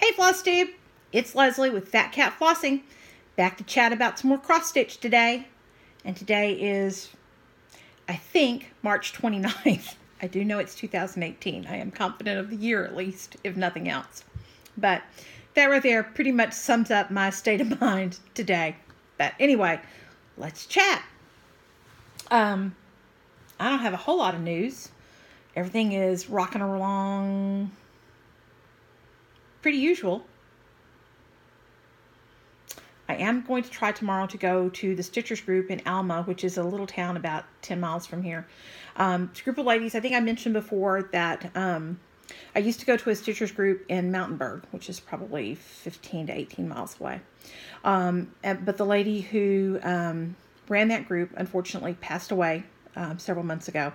Hey FlossTube, it's Leslie with Fat Cat Flossing, back to chat about some more cross stitch today. And today is, I think, March 29th. I do know it's 2018. I am confident of the year at least, if nothing else. But that right there pretty much sums up my state of mind today. But anyway, let's chat. I don't have a whole lot of news. Everything is rocking along pretty usual. I am going to try tomorrow to go to the Stitchers group in Alma, which is a little town about 10 miles from here. It's a group of ladies. I think I mentioned before that I used to go to a Stitchers group in Mountainburg, which is probably 15 to 18 miles away. But the lady who ran that group, unfortunately, passed away several months ago.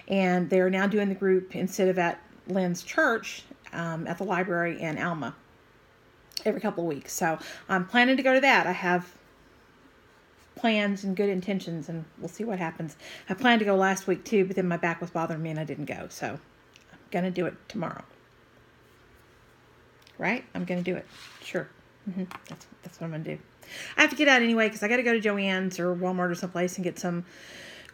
And they're now doing the group, instead of at Lynn's church, at the library in Alma every couple of weeks. So I'm planning to go to that. I have plans and good intentions, and we'll see what happens. I planned to go last week too, but then my back was bothering me and I didn't go. So I'm going to do it tomorrow. Right? I'm going to do it. Sure. That's what I'm going to do. I have to get out anyway because I got to go to Joann's or Walmart or someplace and get some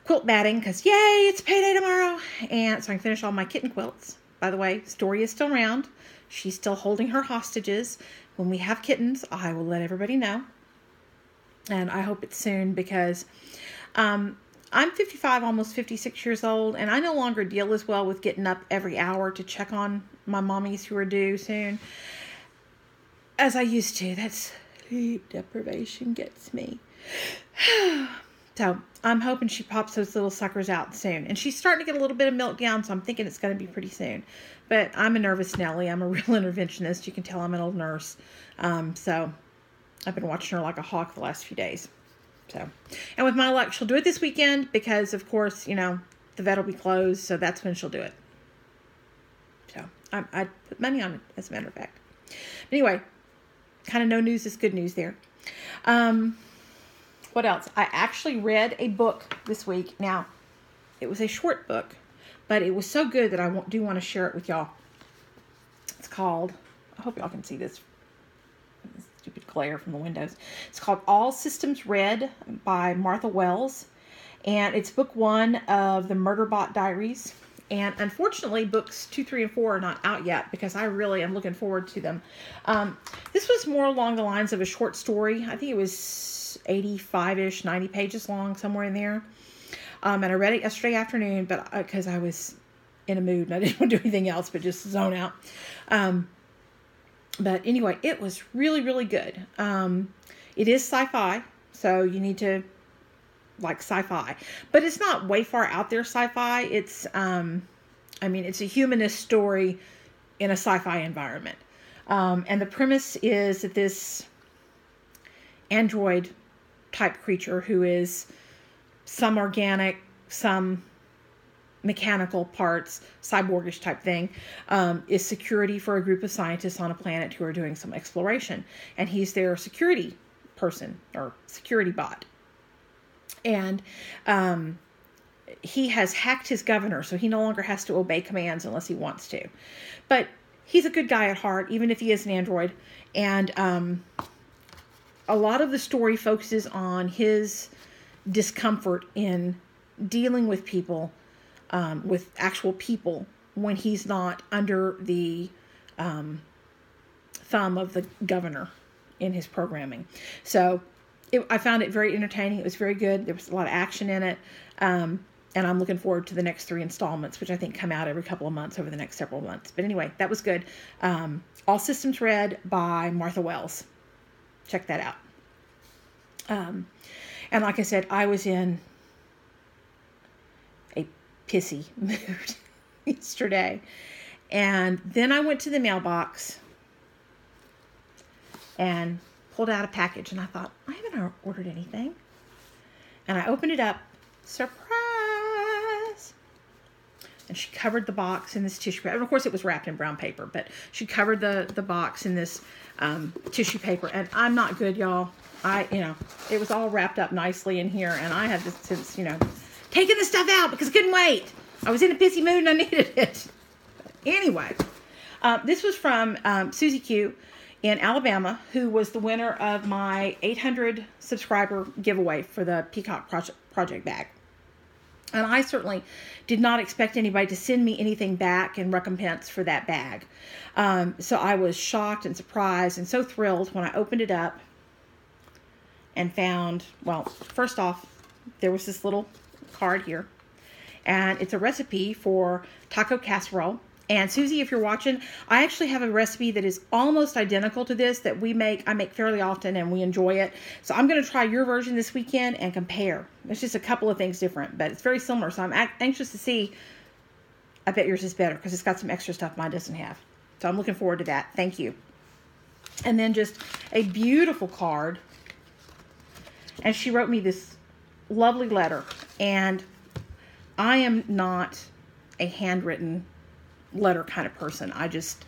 quilt batting because, yay, it's payday tomorrow. And so I can finish all my kitten quilts. By the way, Story is still around. She's still holding her hostages. When we have kittens, I will let everybody know. And I hope it's soon because I'm 55, almost 56 years old, and I no longer deal as well with getting up every hour to check on my mommies who are due soon as I used to. That sleep deprivation gets me. So I'm hoping she pops those little suckers out soon. And she's starting to get a little bit of meltdown, so I'm thinking it's going to be pretty soon. But I'm a nervous Nelly. I'm a real interventionist. You can tell I'm an old nurse. So I've been watching her like a hawk the last few days. So, and with my luck, she'll do it this weekend because, of course, you know, the vet will be closed. So that's when she'll do it. So I put money on it, as a matter of fact. But anyway, kind of no news is good news there. What else? I actually read a book this week. Now, it was a short book, but it was so good that I do want to share it with y'all. It's called, I hope y'all can see this stupid glare from the windows. It's called All Systems Red by Martha Wells, and it's book 1 of the Murderbot Diaries. And unfortunately, books 2, 3, and 4 are not out yet because I really am looking forward to them. This was more along the lines of a short story. I think it was 85-ish, 90 pages long, somewhere in there. And I read it yesterday afternoon, but because I was in a mood and I didn't want to do anything else but just zone out. But anyway, it was really, really good. It is sci-fi, so you need to like sci-fi, but it's not way far out there sci-fi. It's, it's a humanist story in a sci-fi environment. And the premise is that this android type creature who is some organic, some mechanical parts, cyborgish type thing, is security for a group of scientists on a planet who are doing some exploration. And he's their security person or security bot. And he has hacked his governor, so he no longer has to obey commands unless he wants to. But he's a good guy at heart, even if he is an android. And a lot of the story focuses on his discomfort in dealing with people, with actual people, when he's not under the thumb of the governor in his programming. So I found it very entertaining. It was very good. There was a lot of action in it. And I'm looking forward to the next 3 installments, which I think come out every couple of months over the next several months. But anyway, that was good. All Systems Red by Martha Wells. Check that out. And like I said, I was in a pissy mood yesterday. And then I went to the mailbox and pulled out a package, and I thought, I haven't ordered anything. And I opened it up. Surprise! And she covered the box in this tissue paper. And of course, it was wrapped in brown paper, but she covered the box in this tissue paper. And I'm not good, y'all. It was all wrapped up nicely in here, and I had since taking the stuff out because I couldn't wait. I was in a pissy mood and I needed it. But anyway, This was from Susie Q in Alabama, who was the winner of my 800 subscriber giveaway for the Peacock project bag. And I certainly did not expect anybody to send me anything back in recompense for that bag. So I was shocked and surprised and so thrilled when I opened it up and found, well, first off, there was this little card here. And it's a recipe for taco casserole. And Susie, if you're watching, I actually have a recipe that is almost identical to this that I make fairly often and we enjoy it. So I'm going to try your version this weekend and compare. There's just a couple of things different, but it's very similar. So I'm anxious to see. I bet yours is better because it's got some extra stuff mine doesn't have. So I'm looking forward to that. Thank you. And then just a beautiful card. And she wrote me this lovely letter. And I am not a handwritten letter kind of person. I just,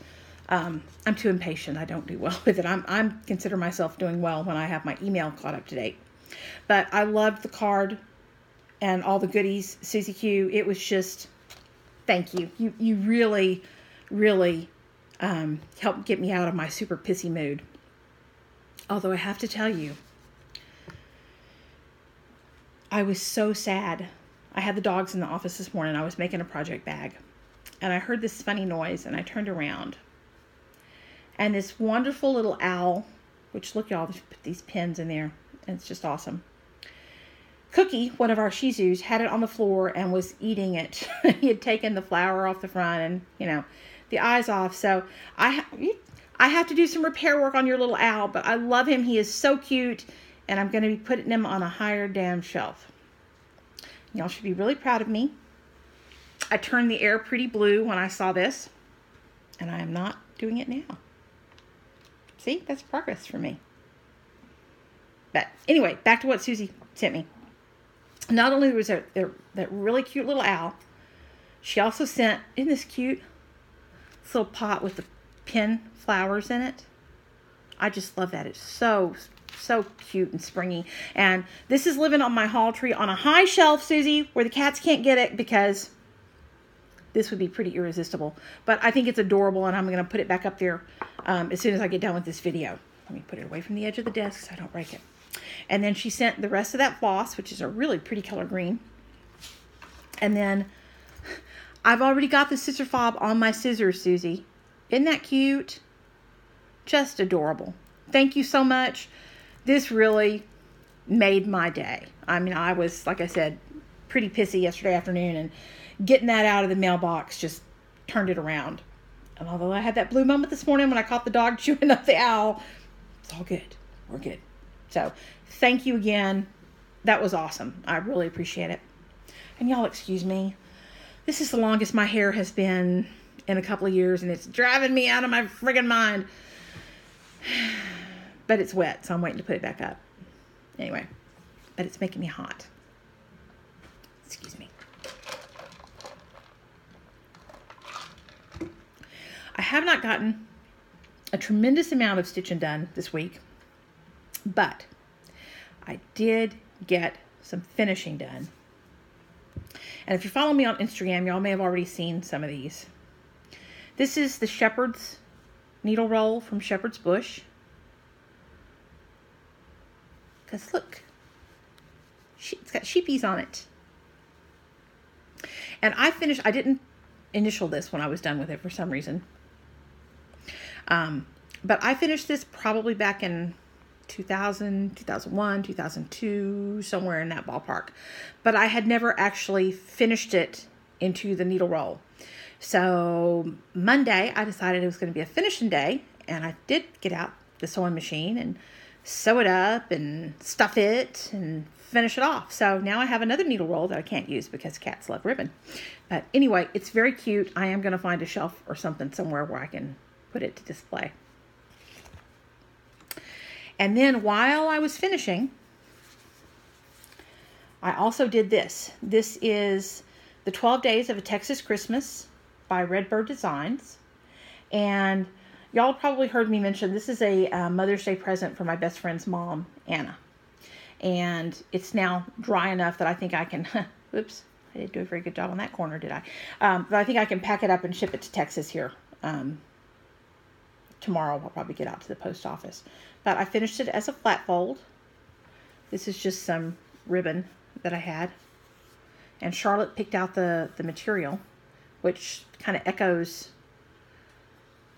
I'm too impatient. I don't do well with it. I'm consider myself doing well when I have my email caught up to date. But I loved the card and all the goodies, Susie Q. It was just, thank you. You really, really helped get me out of my super pissy mood. Although I have to tell you, I was so sad. I had the dogs in the office this morning. I was making a project bag. And I heard this funny noise, and I turned around. And this wonderful little owl, which look, y'all, put these pins in there, and it's just awesome. Cookie, one of our Shih Tzus, had it on the floor and was eating it. He had taken the flower off the front and, you know, the eyes off. So I have to do some repair work on your little owl, but I love him. He is so cute, and I'm going to be putting him on a higher damn shelf. Y'all should be really proud of me. I turned the air pretty blue when I saw this, and I am not doing it now. See, that's progress for me. But anyway, back to what Susie sent me. Not only was there that really cute little owl, she also sent, isn't this cute? This little pot with the pin flowers in it. I just love that. It's so cute and springy. And this is living on my hall tree on a high shelf, Susie, where the cats can't get it because this would be pretty irresistible. But I think it's adorable, and I'm going to put it back up there as soon as I get done with this video. Let me put it away from the edge of the desk so I don't break it. And then she sent the rest of that floss, which is a really pretty color green. And then I've already got the scissor fob on my scissors, Susie. Isn't that cute? Just adorable. Thank you so much. This really made my day. I mean, I was, like I said, pretty pissy yesterday afternoon, and getting that out of the mailbox just turned it around. And although I had that blue moment this morning when I caught the dog chewing up the owl, it's all good. We're good. So thank you again. That was awesome. I really appreciate it. And y'all excuse me. This is the longest my hair has been in a couple of years, and it's driving me out of my friggin' mind. But it's wet, so I'm waiting to put it back up. Anyway, but it's making me hot. Excuse me. I have not gotten a tremendous amount of stitching done this week, but I did get some finishing done. And if you follow me on Instagram, y'all may have already seen some of these. This is the Shepherd's Needleroll from Shepherd's Bush. Because look, it's got sheepies on it. And I didn't initial this when I was done with it for some reason. But I finished this probably back in 2000, 2001, 2002, somewhere in that ballpark. But I had never actually finished it into the needle roll. So Monday, I decided it was going to be a finishing day. And I did get out the sewing machine and sew it up and stuff it and finish it off. So now I have another needle roll that I can't use because cats love ribbon. But anyway, it's very cute. I am going to find a shelf or something somewhere where I can put it to display. And then while I was finishing, I also did this. This is the 12 Days of a Texas Christmas by Redbird Designs. And y'all probably heard me mention this is a Mother's Day present for my best friend's mom, Anna. And it's now dry enough that I think I can, oops, I didn't do a very good job on that corner, did I? But I think I can pack it up and ship it to Texas here tomorrow I'll probably get out to the post office. But I finished it as a flat fold. This is just some ribbon that I had. And Charlotte picked out the material, which kind of echoes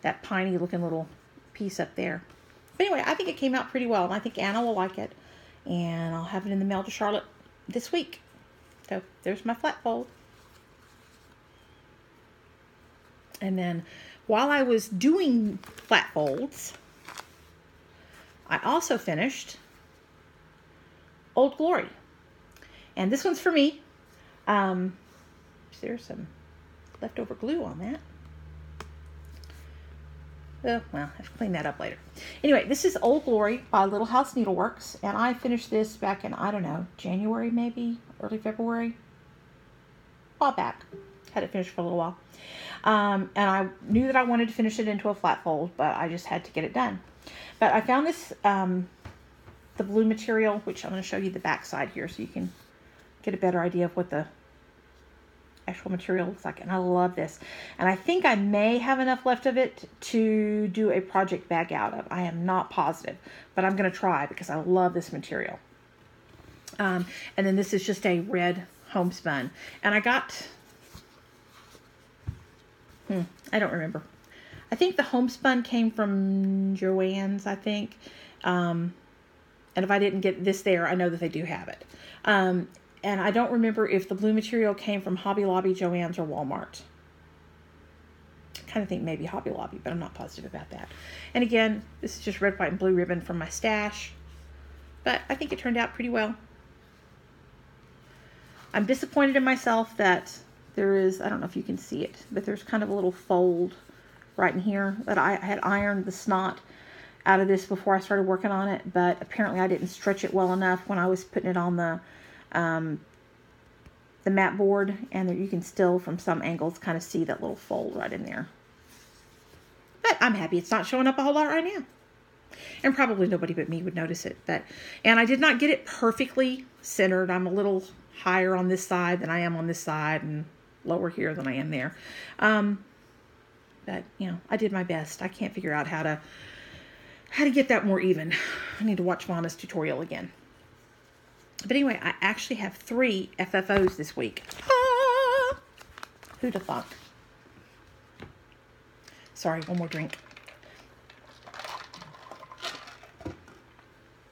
that piney looking little piece up there. But anyway, I think it came out pretty well, and I think Anna will like it. And I'll have it in the mail to Charlotte this week. So there's my flat fold. And then while I was doing flat folds, I also finished Old Glory. And this one's for me. There's some leftover glue on that. Oh, well, I have to clean that up later. Anyway, this is Old Glory by Little House Needleworks. And I finished this back in, I don't know, January maybe? Early February? A while back. Had it finished for a little while. And I knew that I wanted to finish it into a flat fold, but I just had to get it done. But I found this, the blue material, which I'm going to show you the back side here so you can get a better idea of what the actual material looks like. And I love this. And I think I may have enough left of it to do a project bag out of. I am not positive, but I'm going to try because I love this material. And then this is just a red homespun. And I got... I don't remember. I think the homespun came from Joann's, I think. And if I didn't get this there, I know that they do have it. And I don't remember if the blue material came from Hobby Lobby, Joann's, or Walmart. I kind of think maybe Hobby Lobby, but I'm not positive about that. And again, this is just red, white, and blue ribbon from my stash. But I think it turned out pretty well. I'm disappointed in myself that there is, I don't know if you can see it, but there's kind of a little fold right in here that I had ironed the snot out of this before I started working on it, but apparently I didn't stretch it well enough when I was putting it on the mat board, and there, you can still from some angles kind of see that little fold right in there. But I'm happy it's not showing up a whole lot right now. And probably nobody but me would notice it. And I did not get it perfectly centered. I'm a little higher on this side than I am on this side, and lower here than I am there. But, you know, I did my best. I can't figure out how to get that more even. I need to watch Vana's tutorial again. But anyway, I actually have 3 FFOs this week. Ah! Who'd have thought? Sorry, one more drink.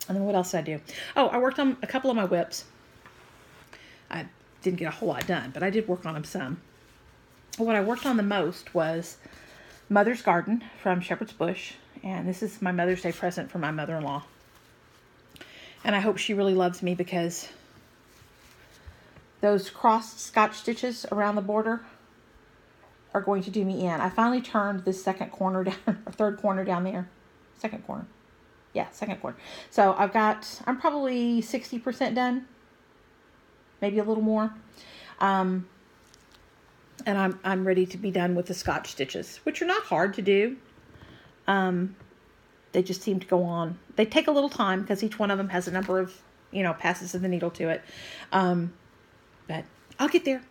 And then what else did I do? Oh, I worked on a couple of my whips. I didn't get a whole lot done, but I did work on them some. What I worked on the most was Mother's Garden from Shepherd's Bush. And this is my Mother's Day present for my mother-in-law. And I hope she really loves me because those crossed Scotch stitches around the border are going to do me in. I finally turned this second corner down, or third corner down there. Second corner. Yeah, second corner. So I'm probably 60% done. Maybe a little more. And I'm ready to be done with the Scotch stitches, which are not hard to do. They just seem to go on. They take a little time because each one of them has a number of, passes of the needle to it. But I'll get there.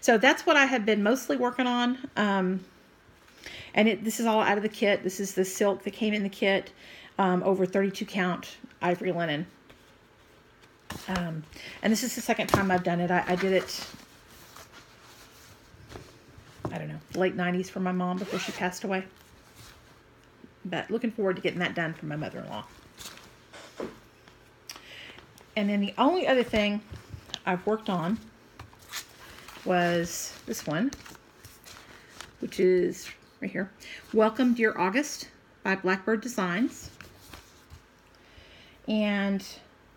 So that's what I have been mostly working on. And this is all out of the kit. This is the silk that came in the kit, over 32 count ivory linen. And this is the second time I've done it. I did it, I don't know, late 90s for my mom before she passed away. But looking forward to getting that done for my mother-in-law. And then the only other thing I've worked on was this one, which is right here. Welcome Dear August by Blackbird Designs. And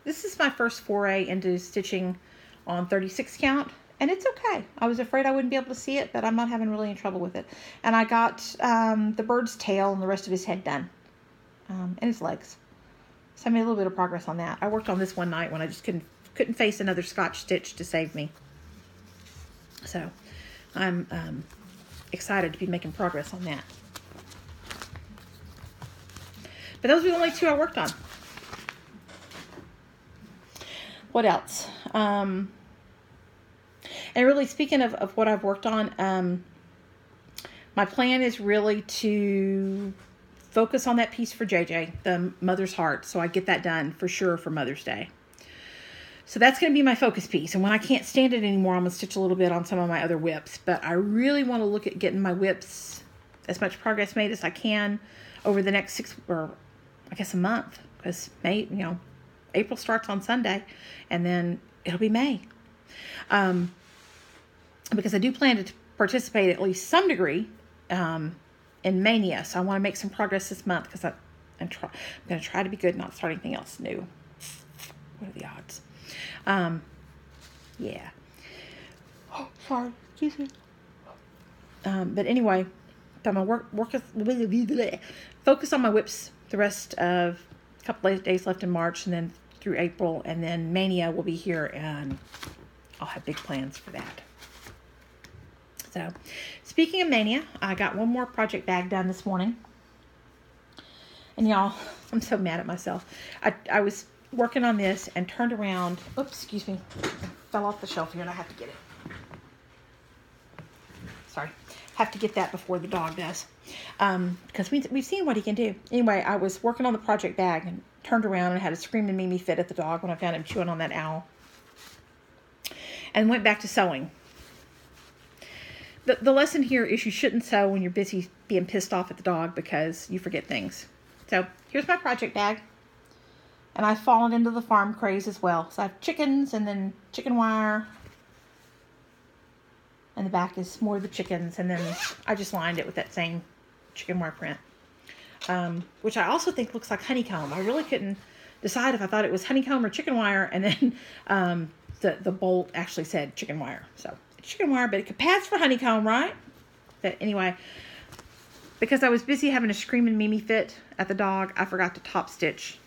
this is my first foray into stitching on 36 count. And it's okay. I was afraid I wouldn't be able to see it, but I'm not having really any trouble with it. And I got the bird's tail and the rest of his head done. And his legs. So I made a little bit of progress on that. I worked on this one night when I just couldn't face another Scotch stitch to save me. So I'm excited to be making progress on that. But those were the only 2 I worked on. What else? And really, speaking of what I've worked on, My plan is really to focus on that piece for JJ, the Mother's Heart, so I get that done for sure for Mother's Day. So that's going to be my focus piece. And when I can't stand it anymore, I'm going to stitch a little bit on some of my other whips. But I really want to look at getting my whips as much progress made as I can over the next a month. Because April starts on Sunday, and then it'll be May. Because I do plan to participate at least some degree in Mania. So I want to make some progress this month because I'm going to try to be good and not start anything else new. What are the odds? Yeah. Oh, sorry. Excuse me. But anyway, I'm going to focus on my whips the rest of a couple of days left in March and then through April. And then Mania will be here and I'll have big plans for that. So, speaking of Mania, I got one more project bag done this morning. And y'all, I'm so mad at myself. I was working on this and turned around. Oops, excuse me. It fell off the shelf here and I have to get it. Sorry. Have to get that before the dog does. Because we've seen what he can do. Anyway, I was working on the project bag and turned around and had a screaming Mimi fit at the dog when I found him chewing on that owl. And went back to sewing. The lesson here is you shouldn't sew when you're busy being pissed off at the dog because you forget things. So here's my project bag. And I've fallen into the farm craze as well. So I have chickens and then chicken wire. And the back is more of the chickens. And then I just lined it with that same chicken wire print. Which I also think looks like honeycomb. I really couldn't decide if I thought it was honeycomb or chicken wire. And then the bolt actually said chicken wire. So it's chicken wire, but it could pass for honeycomb, right? But anyway, because I was busy having a screaming Mimi fit at the dog, I forgot to top stitch.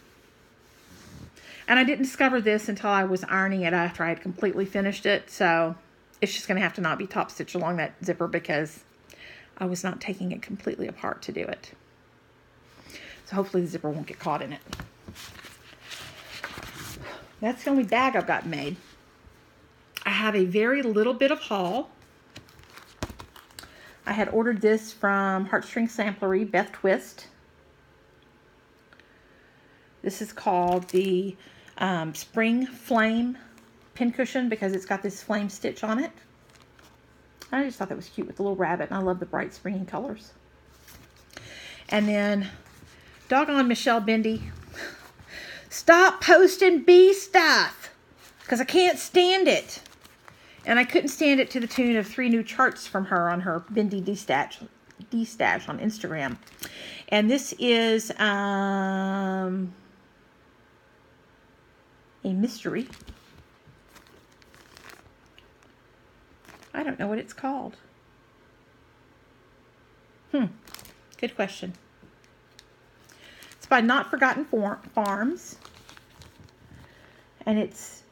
And I didn't discover this until I was ironing it after I had completely finished it. So it's just going to have to not be top stitched along that zipper because I was not taking it completely apart to do it. So hopefully the zipper won't get caught in it. That's the only bag I've got made. I have a very little bit of haul. I had ordered this from Heartstring Samplery, Beth Twist. This is called the Spring Flame Pincushion because it's got this flame stitch on it. I just thought that was cute with the little rabbit, and I love the bright springy colors. And then, doggone Michelle Bendy, stop posting bee stuff because I can't stand it. And I couldn't stand it to the tune of 3 new charts from her on her Bendy D-Stash on Instagram. And this is a mystery. I don't know what it's called. Good question. It's by Notforgotten Farms. And it's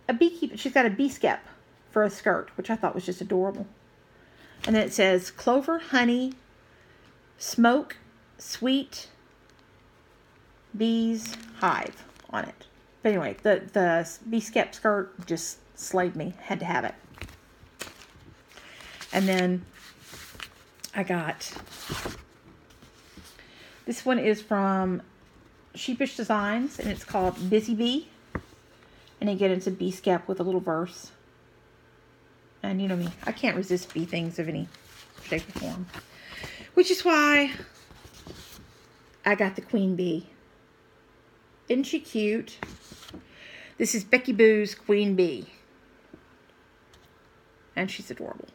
a beekeeper. She's got a bee skep for a skirt, which I thought was just adorable. And then it says clover, honey, smoke, sweet, bees, hive on it. But anyway, the bee skep skirt just slayed me. Had to have it. And then I got, this one is from Sheepish Designs, and it's called Busy Bee. And again, it's a bee skep with a little verse. And you know me, I can't resist bee things of any shape or form. Which is why I got the queen bee. Isn't she cute? This is Becky Boo's queen bee. And she's adorable.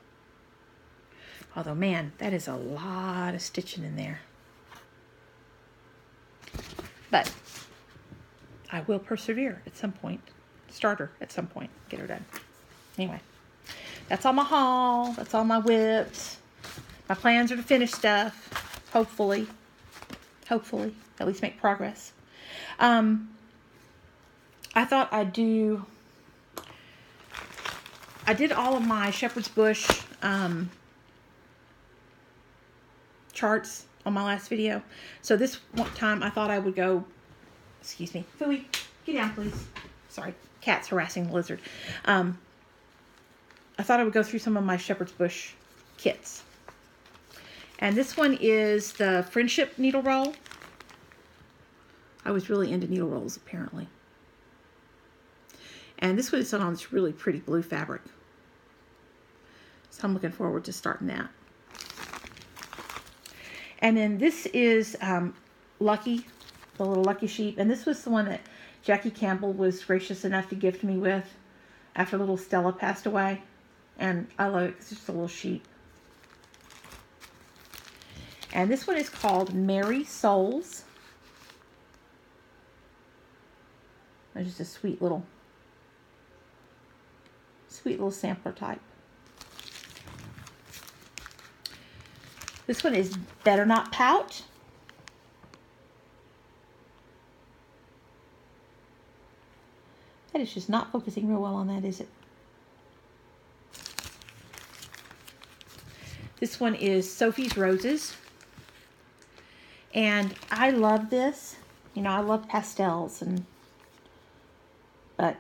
Although, man, that is a lot of stitching in there. But I will persevere at some point. Start her at some point. Get her done. Anyway. That's all my haul. That's all my whips. My plans are to finish stuff. Hopefully. Hopefully. At least make progress. I thought I did all of my Shepherd's Bush charts on my last video. So this one time I thought I would go, excuse me, Fooey, get down please. Sorry, cat's harassing the lizard. I thought I would go through some of my Shepherd's Bush kits. And this one is the Friendship Needle Roll. I was really into needle rolls, apparently. And this one is on this really pretty blue fabric. So I'm looking forward to starting that. And then this is Lucky, the little Lucky Sheep. And this was the one that Jackie Campbell was gracious enough to gift me with after little Stella passed away. And I love it. It's just a little sheep. And this one is called Merry Souls. It's just a sweet little sampler type. This one is Better Not Pout. That is just not focusing real well on that, is it? This one is Sophie's Roses. And I love this. You know, I love pastels, but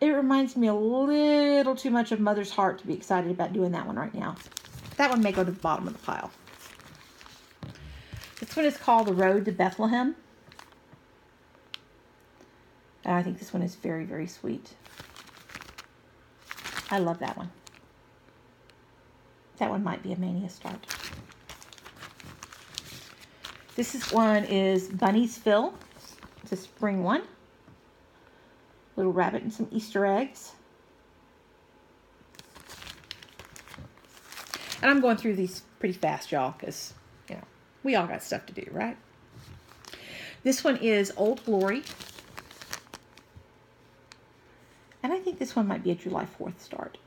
it reminds me a little too much of Mother's Heart to be excited about doing that one right now. That one may go to the bottom of the pile. This one is called The Road to Bethlehem. And I think this one is very, very sweet. I love that one. That one might be a mania start. This one is Bunny's Fill. It's a spring one. Little rabbit and some Easter eggs. And I'm going through these pretty fast, y'all, because, you know, we all got stuff to do, right? This one is Old Glory. And I think this one might be a July 4th start.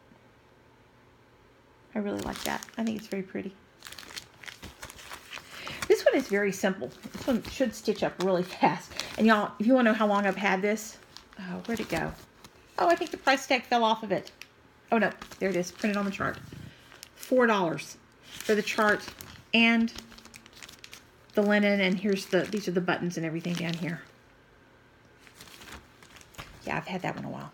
I really like that. I think it's very pretty. This one is very simple. This one should stitch up really fast. And y'all, if you want to know how long I've had this, oh, where'd it go? Oh, I think the price tag fell off of it. Oh no, there it is, printed on the chart. $4 for the chart and the linen, and these are the buttons and everything down here. Yeah, I've had that one a while.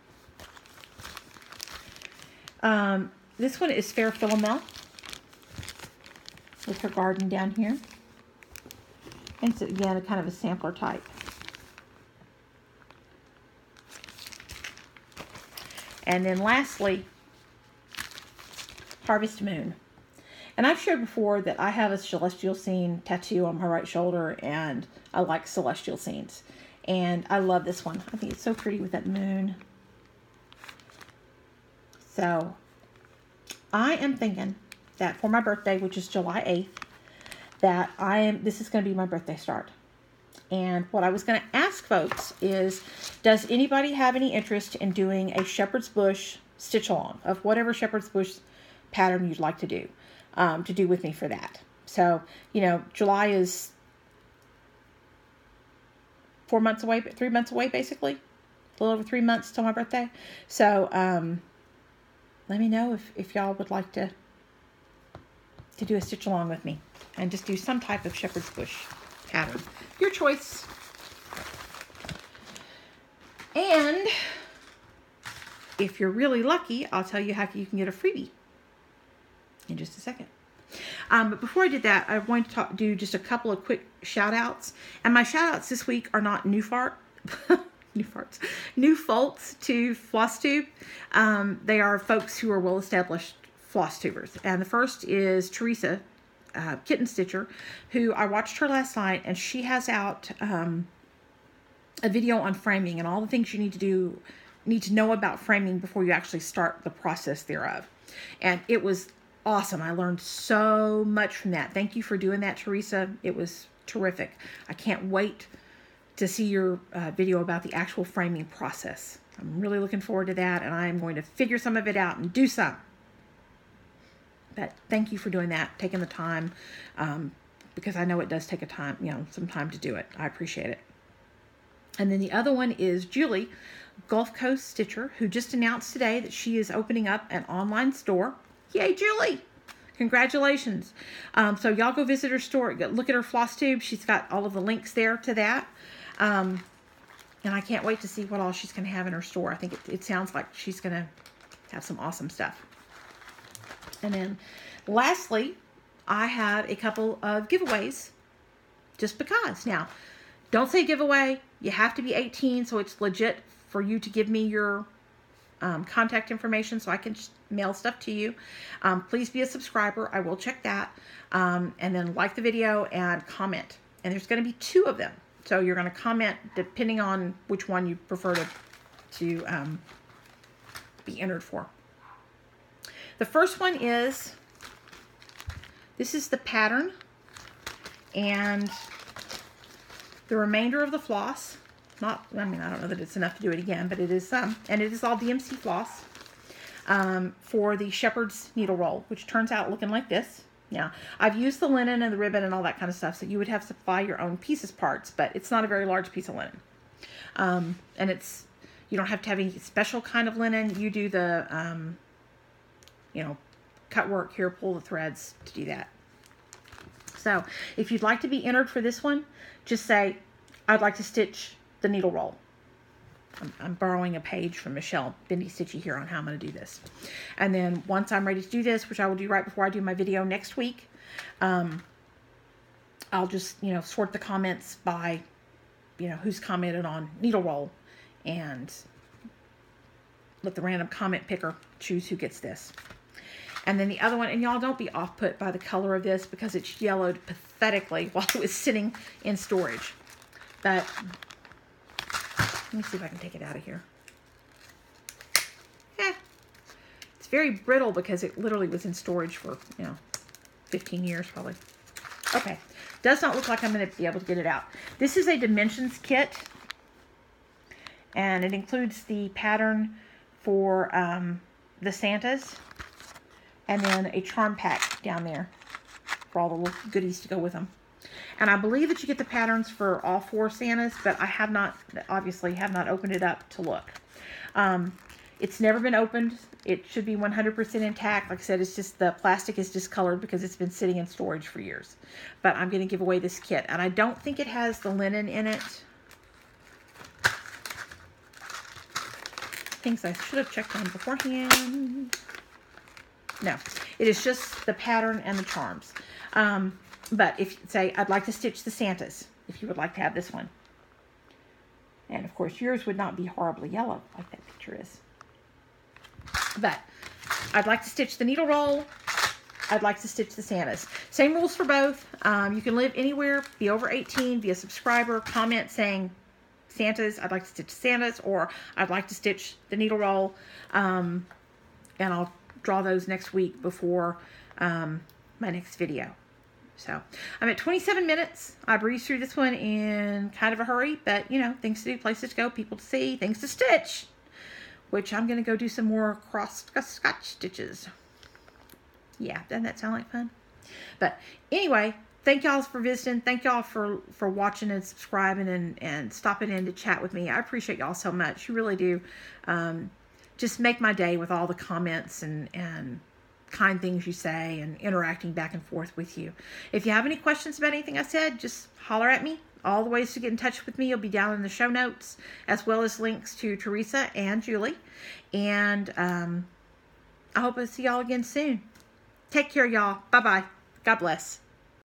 This one is Fair Philomel with her garden down here. And it's, again, kind of a sampler type. And then lastly, Harvest Moon. And I've shared before that I have a celestial scene tattoo on my right shoulder, and I like celestial scenes. And I love this one. I think it's so pretty with that moon. So I am thinking that for my birthday, which is July 8th, this is going to be my birthday start. And what I was going to ask folks is, does anybody have any interest in doing a shepherd's bush stitch along of whatever shepherd's bush pattern you'd like to do with me for that? So, you know, July is 3 months away, basically. A little over 3 months till my birthday. So, let me know if y'all would like to do a stitch along with me and just do some type of shepherd's bush pattern. Your choice. And if you're really lucky, I'll tell you how you can get a freebie in just a second. But before I did that, I wanted to do just a couple of quick shout outs. And my shout outs this week are not new faults to FlossTube. They are folks who are well-established FlossTubers. And the first is Theresa, Kitten Stitcher, who I watched her last night, and she has out a video on framing and all the things you need to know about framing before you actually start the process thereof. And it was awesome. I learned so much from that. Thank you for doing that, Theresa. It was terrific. I can't wait to see your video about the actual framing process. I'm really looking forward to that, and I'm going to figure some of it out and do some. But thank you for doing that, taking the time, because I know it does take some time to do it. I appreciate it. And then the other one is Julie, Gulf Coast Stitcher, who just announced today that she is opening up an online store. Yay, Julie! Congratulations. So y'all go visit her store. Look at her FlossTube. She's got all of the links there to that. And I can't wait to see what all she's going to have in her store. I think it sounds like she's going to have some awesome stuff. And then lastly, I have a couple of giveaways just because. Now, don't say giveaway. You have to be 18, so it's legit for you to give me your contact information so I can mail stuff to you. Please be a subscriber. I will check that. And then like the video and comment. And there's going to be 2 of them. So you're going to comment depending on which one you prefer to be entered for. The first one is, this is the pattern and the remainder of the floss. I don't know that it's enough to do it again, but it is some. And it is all DMC floss for the Shepherd's Needleroll, which turns out looking like this. Now, I've used the linen and the ribbon and all that kind of stuff, so you would have to supply your own pieces parts, but it's not a very large piece of linen. And you don't have to have any special kind of linen. You do the, cut work here, pull the threads to do that. So, if you'd like to be entered for this one, just say, I'd like to stitch the needle roll. I'm borrowing a page from Michelle Bendy Stitchy here on how I'm going to do this. And then once I'm ready to do this, which I will do right before I do my video next week, I'll just, sort the comments by, who's commented on needle roll and let the random comment picker choose who gets this. And then the other one, and y'all don't be off-put by the color of this because it's yellowed pathetically while it was sitting in storage. But let me see if I can take it out of here. It's very brittle because it literally was in storage for, 15 years probably. Okay. Does not look like I'm going to be able to get it out. This is a dimensions kit. And it includes the pattern for the Santas. And then a charm pack down there for all the little goodies to go with them. And I believe that you get the patterns for all 4 Santas, but I obviously have not opened it up to look. It's never been opened. It should be 100% intact. Like I said, it's just the plastic is discolored because it's been sitting in storage for years. But I'm going to give away this kit. And I don't think it has the linen in it. Things I should have checked on beforehand. No, it is just the pattern and the charms. But if you say, I'd like to stitch the Santas, if you would like to have this one. And of course, yours would not be horribly yellow like that picture is. But I'd like to stitch the needle roll. I'd like to stitch the Santas. Same rules for both. You can live anywhere, be over 18, be a subscriber, comment saying Santas, I'd like to stitch Santas, or I'd like to stitch the needle roll. And I'll draw those next week before my next video. So I'm at 27 minutes. I breezed through this one in kind of a hurry, but things to do, places to go, people to see, things to stitch, which I'm going to go do some more cross scotch stitches. Yeah, doesn't that sound like fun? But anyway, thank y'all for visiting. Thank y'all for watching and subscribing and stopping in to chat with me. I appreciate y'all so much. You really do. Just make my day with all the comments and kind things you say and interacting back and forth with you. If you have any questions about anything I said, just holler at me. All the ways to get in touch with me will be down in the show notes, as well as links to Theresa and Julie. And I hope I see y'all again soon. Take care, y'all. Bye-bye. God bless.